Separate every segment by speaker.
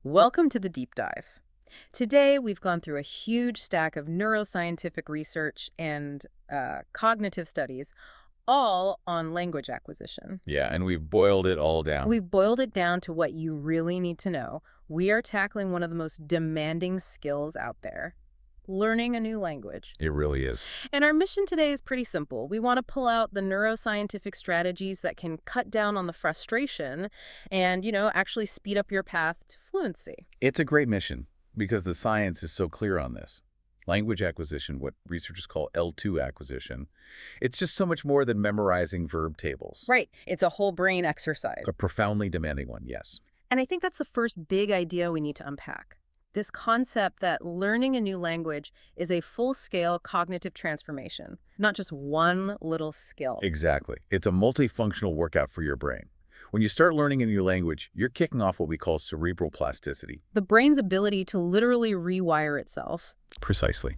Speaker 1: Welcome to the deep dive. Today, we've gone through a huge stack of neuroscientific research and cognitive studies, all on language acquisition.
Speaker 2: Yeah, and we've boiled it all down.
Speaker 1: We've boiled it down to what you really need to know. We are tackling one of the most demanding skills out there, learning a new language.
Speaker 2: It really is.
Speaker 1: And our mission today is pretty simple. We want to pull out the neuroscientific strategies that can cut down on the frustration and, actually speed up your path to fluency.
Speaker 2: It's a great mission because the science is so clear on this. Language acquisition, what researchers call L2 acquisition, it's just so much more than memorizing verb tables.
Speaker 1: Right. It's a whole brain exercise.
Speaker 2: It's a profoundly demanding one, yes.
Speaker 1: And I think that's the first big idea we need to unpack. This concept that learning a new language is a full-scale cognitive transformation, not just one little skill.
Speaker 2: Exactly. It's a multifunctional workout for your brain. When you start learning a new language, you're kicking off what we call cerebral plasticity.
Speaker 1: The brain's ability to literally rewire itself.
Speaker 2: Precisely.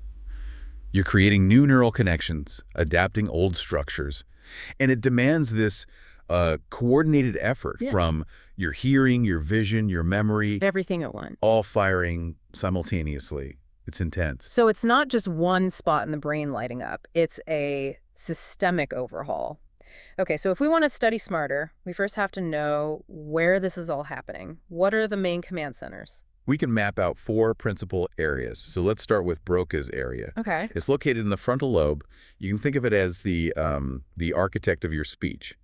Speaker 2: You're creating new neural connections, adapting old structures, and it demands this coordinated effort from your hearing, your vision, your memory,
Speaker 1: Everything at once.
Speaker 2: all firing simultaneously. It's intense.
Speaker 1: So it's not just one spot in the brain lighting up. It's a systemic overhaul. Okay, so if we want to study smarter, we first have to know where this is all happening. What are the main command centers?
Speaker 2: We can map out 4 principal areas. So let's start with Broca's area.
Speaker 1: Okay.
Speaker 2: It's located in the frontal lobe. You can think of it as the architect of your speech.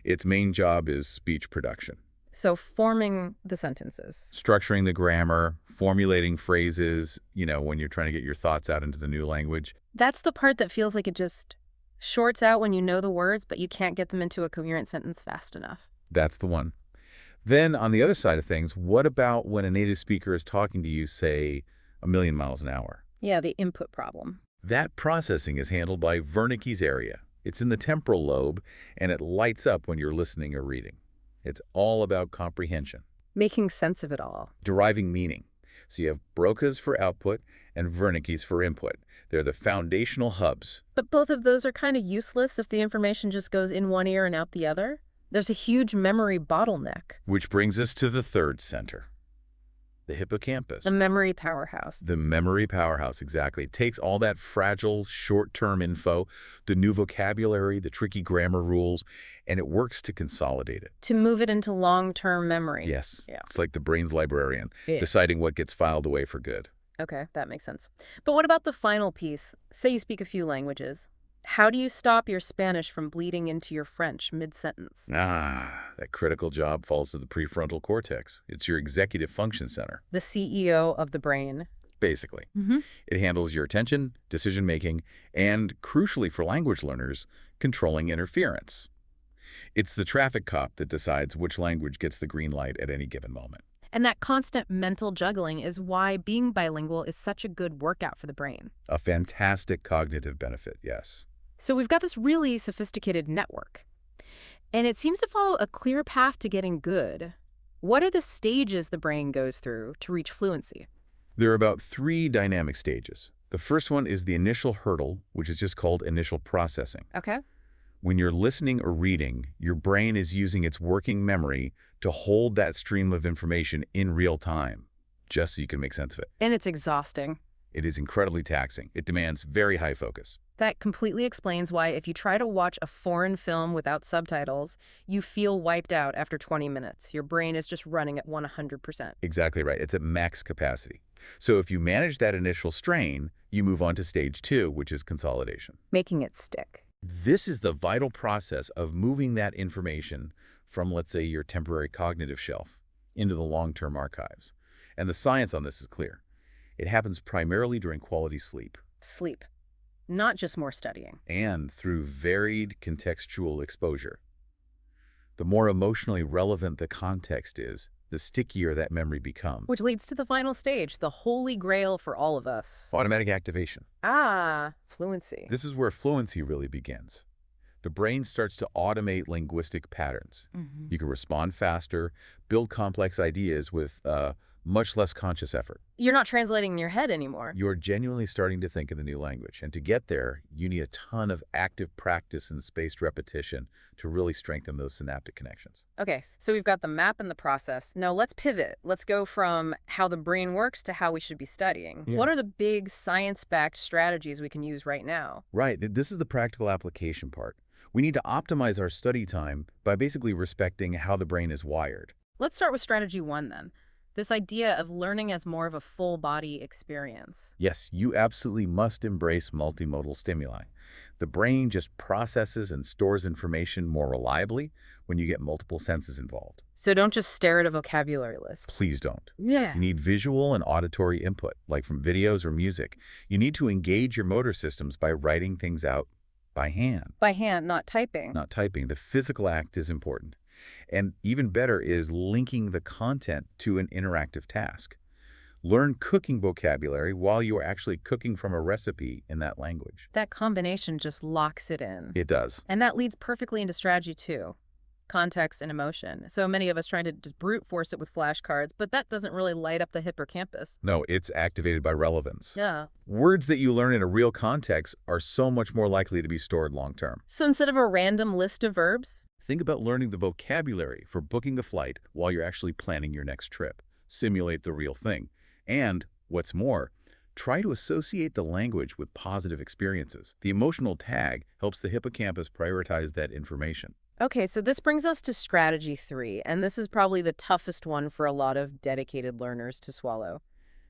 Speaker 2: Its main job is speech production.
Speaker 1: So forming the sentences.
Speaker 2: Structuring the grammar, formulating phrases, when you're trying to get your thoughts out into the new language.
Speaker 1: That's the part that feels like it just shorts out when you know the words, but you can't get them into a coherent sentence fast enough.
Speaker 2: That's the one. Then on the other side of things, what about when a native speaker is talking to you, say, 1,000,000 miles an hour?
Speaker 1: Yeah, the input problem.
Speaker 2: That processing is handled by Wernicke's area. It's in the temporal lobe, and it lights up when you're listening or reading. It's all about comprehension.
Speaker 1: Making sense of it all.
Speaker 2: Deriving meaning. So you have Broca's for output and Wernicke's for input. They're the foundational hubs.
Speaker 1: But both of those are kind of useless if the information just goes in one ear and out the other. There's a huge memory bottleneck.
Speaker 2: Which brings us to the third center, the hippocampus.
Speaker 1: The memory powerhouse.
Speaker 2: The memory powerhouse, exactly. It takes all that fragile, short-term info, the new vocabulary, the tricky grammar rules, and it works to consolidate it.
Speaker 1: To move it into long-term memory.
Speaker 2: Yes.
Speaker 1: Yeah.
Speaker 2: It's like the brain's librarian,
Speaker 1: Yeah.
Speaker 2: deciding what gets filed away for good.
Speaker 1: Okay, that makes sense. But what about the final piece? Say you speak a few languages. How do you stop your Spanish from bleeding into your French mid-sentence?
Speaker 2: That critical job falls to the prefrontal cortex. It's your executive function center,
Speaker 1: The CEO of the brain.
Speaker 2: basically.
Speaker 1: Mm-hmm.
Speaker 2: It handles your attention, decision-making, and, crucially for language learners, controlling interference. It's the traffic cop that decides which language gets the green light at any given moment.
Speaker 1: And that constant mental juggling is why being bilingual is such a good workout for the brain.
Speaker 2: A fantastic cognitive benefit, yes.
Speaker 1: So we've got this really sophisticated network. And it seems to follow a clear path to getting good. What are the stages the brain goes through to reach fluency?
Speaker 2: There are about 3 dynamic stages. The first one is the initial hurdle, which is just called initial processing.
Speaker 1: Okay.
Speaker 2: When you're listening or reading, your brain is using its working memory to hold that stream of information in real time, just so you can make sense of it.
Speaker 1: And it's exhausting.
Speaker 2: It is incredibly taxing. It demands very high focus.
Speaker 1: That completely explains why if you try to watch a foreign film without subtitles, you feel wiped out after 20 minutes. Your brain is just running at 100%.
Speaker 2: Exactly right. It's at max capacity. So if you manage that initial strain, you move on to stage 2, which is consolidation.
Speaker 1: Making it stick.
Speaker 2: This is the vital process of moving that information from, let's say, your temporary cognitive shelf into the long-term archives. And the science on this is clear. It happens primarily during quality sleep.
Speaker 1: Sleep. Not just more studying.
Speaker 2: And through varied contextual exposure. The more emotionally relevant the context is, the stickier that memory becomes.
Speaker 1: Which leads to the final stage, the holy grail for all of us.
Speaker 2: Automatic activation.
Speaker 1: Fluency.
Speaker 2: This is where fluency really begins. The brain starts to automate linguistic patterns.
Speaker 1: Mm-hmm.
Speaker 2: You can respond faster, build complex ideas with much less conscious effort.
Speaker 1: You're not translating in your head anymore.
Speaker 2: You're genuinely starting to think in the new language. And to get there, you need a ton of active practice and spaced repetition to really strengthen those synaptic connections.
Speaker 1: Okay, so we've got the map and the process. Now let's pivot. Let's go from how the brain works to how we should be studying.
Speaker 2: Yeah.
Speaker 1: What are the big science-backed strategies we can use right now?
Speaker 2: Right. This is the practical application part. We need to optimize our study time by basically respecting how the brain is wired.
Speaker 1: Let's start with strategy one then. This idea of learning as more of a full body experience.
Speaker 2: Yes, you absolutely must embrace multimodal stimuli. The brain just processes and stores information more reliably when you get multiple senses involved.
Speaker 1: So don't just stare at a vocabulary list.
Speaker 2: Please don't.
Speaker 1: Yeah.
Speaker 2: You need visual and auditory input, like from videos or music. You need to engage your motor systems by writing things out by hand,
Speaker 1: By hand, not typing.
Speaker 2: not typing. The physical act is important. And even better is linking the content to an interactive task. Learn cooking vocabulary while you are actually cooking from a recipe in that language.
Speaker 1: That combination just locks it in.
Speaker 2: It does.
Speaker 1: And that leads perfectly into strategy two, context and emotion. So many of us trying to just brute force it with flashcards, but that doesn't really light up the hippocampus.
Speaker 2: No, it's activated by relevance.
Speaker 1: Yeah.
Speaker 2: Words that you learn in a real context are so much more likely to be stored long term.
Speaker 1: So instead of a random list of verbs,
Speaker 2: Think about learning the vocabulary for booking a flight while you're actually planning your next trip. Simulate the real thing. And, what's more, try to associate the language with positive experiences. The emotional tag helps the hippocampus prioritize that information.
Speaker 1: okay, so this brings us to strategy three, and this is probably the toughest one for a lot of dedicated learners to swallow.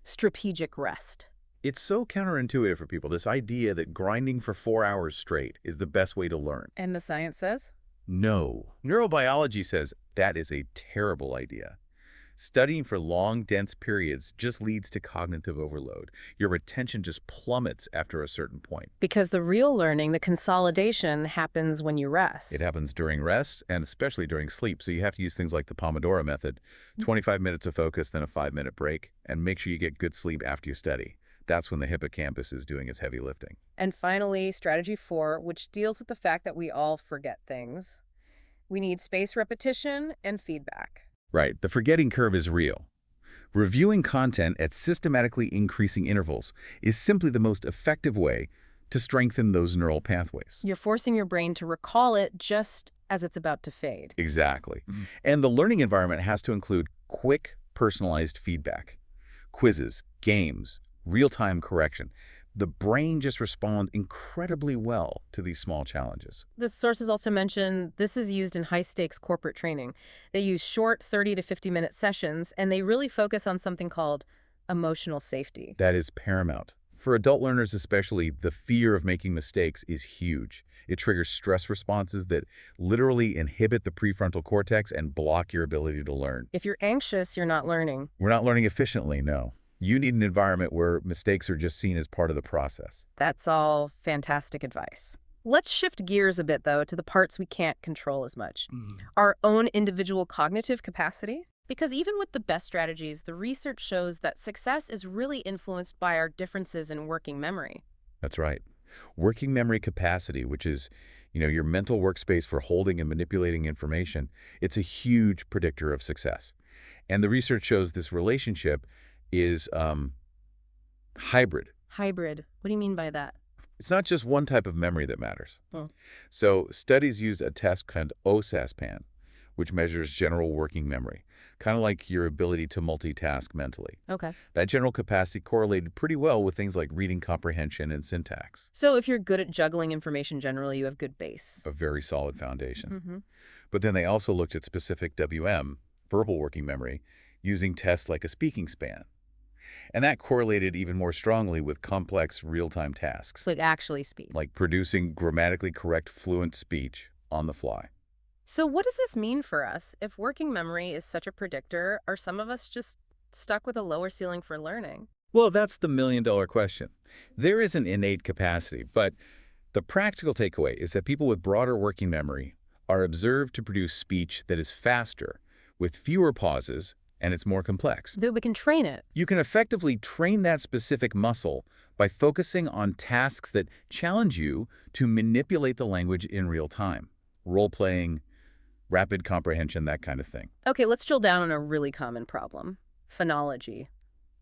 Speaker 1: Strategic rest.
Speaker 2: It's so counterintuitive for people, this idea that grinding for 4 hours straight is the best way to learn.
Speaker 1: And the science says?
Speaker 2: No. Neurobiology says that is a terrible idea. Studying for long, dense periods just leads to cognitive overload. Your retention just plummets after a certain point.
Speaker 1: Because the real learning, the consolidation, happens when you rest.
Speaker 2: It happens during rest and especially during sleep, so you have to use things like the Pomodoro method, 25 minutes of focus, then a 5-minute break, and make sure you get good sleep after you study. That's when the hippocampus is doing its heavy lifting.
Speaker 1: And finally, strategy four, which deals with the fact that we all forget things. We need spaced repetition and feedback.
Speaker 2: Right, the forgetting curve is real. Reviewing content at systematically increasing intervals is simply the most effective way to strengthen those neural pathways.
Speaker 1: You're forcing your brain to recall it just as it's about to fade.
Speaker 2: Exactly. And the learning environment has to include quick, personalized feedback, quizzes, games, real-time correction. The brain just responds incredibly well to these small challenges.
Speaker 1: The sources also mention this is used in high-stakes corporate training. They use short 30 to 50-minute sessions, and they really focus on something called emotional safety.
Speaker 2: That is paramount. For adult learners especially, the fear of making mistakes is huge. It triggers stress responses that literally inhibit the prefrontal cortex and block your ability to learn.
Speaker 1: If you're anxious, you're not learning.
Speaker 2: We're not learning efficiently, no. You need an environment where mistakes are just seen as part of the process.
Speaker 1: That's all fantastic advice. Let's shift gears a bit, though, to the parts we can't control as much. Our own individual cognitive capacity. Because even with the best strategies, the research shows that success is really influenced by our differences in working memory.
Speaker 2: That's right. Working memory capacity, which is, your mental workspace for holding and manipulating information, it's a huge predictor of success. And the research shows this relationship is hybrid.
Speaker 1: Hybrid. What do you mean by that?
Speaker 2: It's not just one type of memory that matters.
Speaker 1: Hmm.
Speaker 2: So studies used a test called OSASPAN, which measures general working memory, kind of like your ability to multitask mentally.
Speaker 1: Okay.
Speaker 2: That general capacity correlated pretty well with things like reading comprehension and syntax,
Speaker 1: So if you're good at juggling information generally, you have good base.
Speaker 2: a very solid foundation.
Speaker 1: Mm-hmm.
Speaker 2: But then they also looked at specific WM, verbal working memory, using tests like a speaking span. And that correlated even more strongly with complex real-time tasks,
Speaker 1: Like actually speak.
Speaker 2: like producing grammatically correct fluent speech on the fly.
Speaker 1: So what does this mean for us? If working memory is such a predictor, are some of us just stuck with a lower ceiling for learning?
Speaker 2: Well, that's the million-dollar question. There is an innate capacity, but the practical takeaway is that people with broader working memory are observed to produce speech that is faster, with fewer pauses, and it's more complex.
Speaker 1: That we can train it.
Speaker 2: You can effectively train that specific muscle by focusing on tasks that challenge you to manipulate the language in real time. Role-playing, rapid comprehension, that kind of thing.
Speaker 1: Okay, let's drill down on a really common problem. Phonology,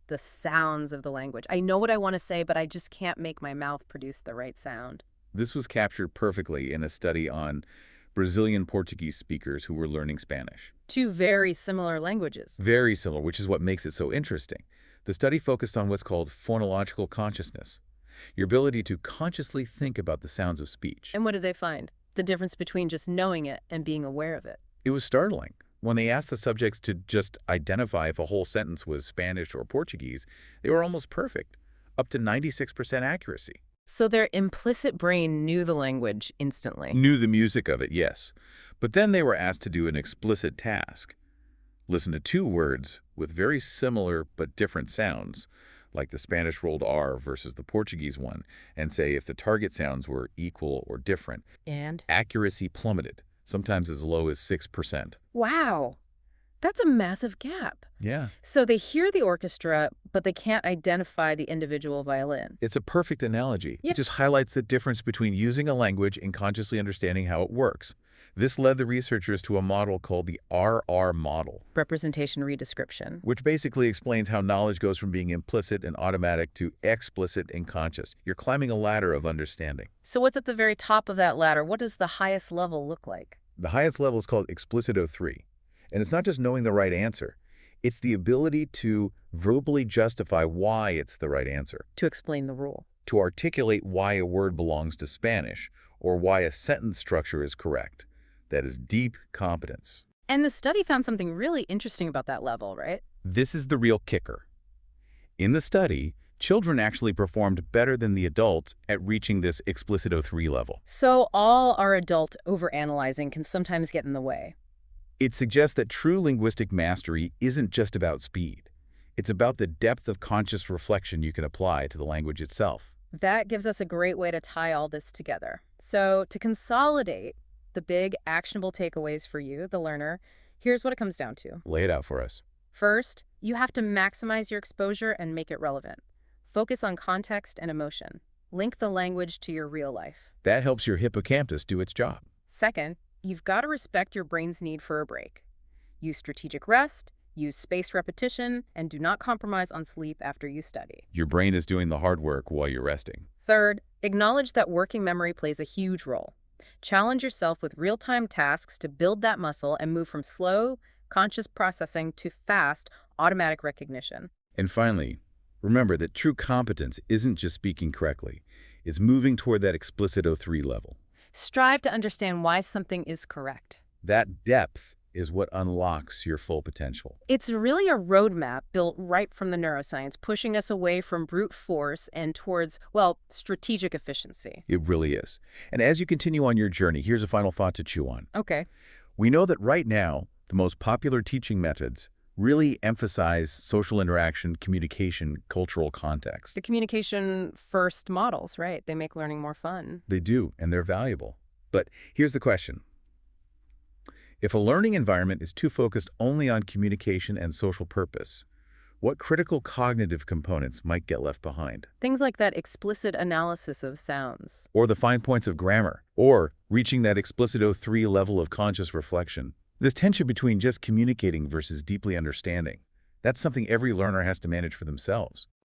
Speaker 1: the sounds of the language. I know what I want to say, but I just can't make my mouth produce the right sound.
Speaker 2: This was captured perfectly in a study on Brazilian Portuguese speakers who were learning Spanish.
Speaker 1: Two very similar languages.
Speaker 2: Very similar, which is what makes it so interesting. The study focused on what's called phonological consciousness, your ability to consciously think about the sounds of speech.
Speaker 1: And what did they find? The difference between just knowing it and being aware of it.
Speaker 2: It was startling. When they asked the subjects to just identify if a whole sentence was Spanish or Portuguese, they were almost perfect, up to 96% accuracy.
Speaker 1: So their implicit brain knew the language instantly.
Speaker 2: Knew the music of it, yes. But then they were asked to do an explicit task. Listen to two words with very similar but different sounds, like the Spanish rolled R versus the Portuguese one, and say if the target sounds were equal or different.
Speaker 1: And?
Speaker 2: Accuracy plummeted, sometimes as low as 6%.
Speaker 1: Wow, that's a massive gap.
Speaker 2: Yeah.
Speaker 1: So they hear the orchestra, but they can't identify the individual violin.
Speaker 2: It's a perfect analogy.
Speaker 1: Yeah.
Speaker 2: It just highlights the difference between using a language and consciously understanding how it works. This led the researchers to a model called the RR model,
Speaker 1: Representation redescription.
Speaker 2: which basically explains how knowledge goes from being implicit and automatic to explicit and conscious. You're climbing a ladder of understanding.
Speaker 1: So what's at the very top of that ladder? What does the highest level look like?
Speaker 2: The highest level is called explicito 3. And it's not just knowing the right answer. It's the ability to verbally justify why it's the right answer,
Speaker 1: To explain the rule.
Speaker 2: to articulate why a word belongs to Spanish, or why a sentence structure is correct. That is deep competence.
Speaker 1: And the study found something really interesting about that level, right?
Speaker 2: This is the real kicker. In the study, children actually performed better than the adults at reaching this explicito 3 level.
Speaker 1: So all our adult overanalyzing can sometimes get in the way.
Speaker 2: It suggests that true linguistic mastery isn't just about speed. It's about the depth of conscious reflection you can apply to the language itself.
Speaker 1: That gives us a great way to tie all this together. So to consolidate the big actionable takeaways for you, the learner, here's what it comes down to.
Speaker 2: Lay it out for us.
Speaker 1: First, you have to maximize your exposure and make it relevant. Focus on context and emotion. Link the language to your real life.
Speaker 2: That helps your hippocampus do its job.
Speaker 1: Second, you've got to respect your brain's need for a break. Use strategic rest, use spaced repetition, and do not compromise on sleep after you study.
Speaker 2: Your brain is doing the hard work while you're resting.
Speaker 1: Third, acknowledge that working memory plays a huge role. Challenge yourself with real-time tasks to build that muscle and move from slow, conscious processing to fast, automatic recognition.
Speaker 2: And finally, remember that true competence isn't just speaking correctly. It's moving toward that explicito 3 level.
Speaker 1: Strive to understand why something is correct.
Speaker 2: That depth is what unlocks your full potential.
Speaker 1: It's really a roadmap built right from the neuroscience, pushing us away from brute force and towards, well, strategic efficiency.
Speaker 2: It really is. And as you continue on your journey, here's a final thought to chew on.
Speaker 1: Okay.
Speaker 2: We know that right now, the most popular teaching methods really emphasize social interaction, communication, cultural context.
Speaker 1: The communication-first models, right? They make learning more fun.
Speaker 2: They do, and they're valuable. But here's the question. If a learning environment is too focused only on communication and social purpose, what critical cognitive components might get left behind?
Speaker 1: Things like that explicit analysis of sounds.
Speaker 2: Or the fine points of grammar, or reaching that explicito 3 level of conscious reflection. This tension between just communicating versus deeply understanding, that's something every learner has to manage for themselves.